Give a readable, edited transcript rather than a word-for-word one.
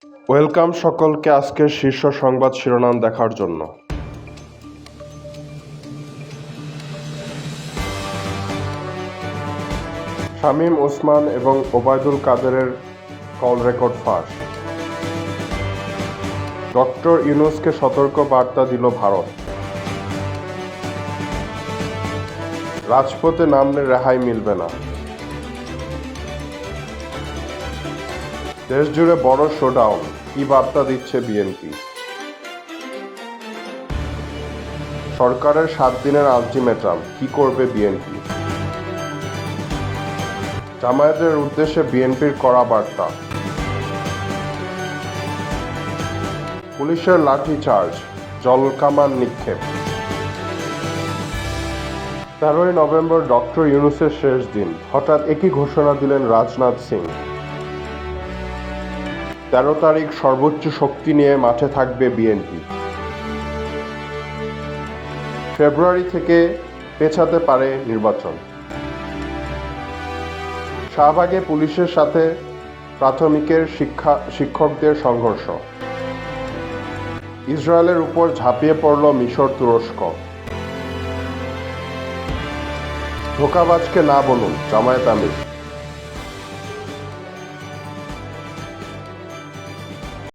Welcome সকলকে আজকের শীর্ষ সংবাদ শিরোনাম দেখার জন্য। শামীম ওসমান এবং ওবায়দুল কাদেরের কল রেকর্ড ফাঁস। ডক্টর ইউনূসকে সতর্ক বার্তা দিল ভারত। রাজপথে নামলে রেহাই মিলবে না। দেশজুড়ে বড় শোডাউন, কি বার্তা দিচ্ছে বিএনপি? সরকারের 7 দিনের আলটিমেটাম, কি করবে বিএনপি? জামায়াতের উদ্দেশ্যে বিএনপির কড়া বার্তা। পুলিশের লাঠিচার্জ, জলকামান নিক্ষেপ। 13ই নভেম্বর ডক্টর ইউনূসের শেষ দিন, হঠাৎ একই ঘোষণা দিলেন রাজনাথ সিং। 13 তারিখ সর্বোচ্চ শক্তি নিয়ে মাঠে থাকবে বিএনপি। ফেব্রুয়ারি থেকে পেছাতে পারে নির্বাচন। শাহবাগে পুলিশের সাথে প্রাথমিকের শিক্ষকদের সংঘর্ষ। ইসরায়েলের উপর ঝাঁপিয়ে পড়ল মিশর, তুরস্ক। ধোঁকাবাজকে না বলুন, জামায়াত আমির।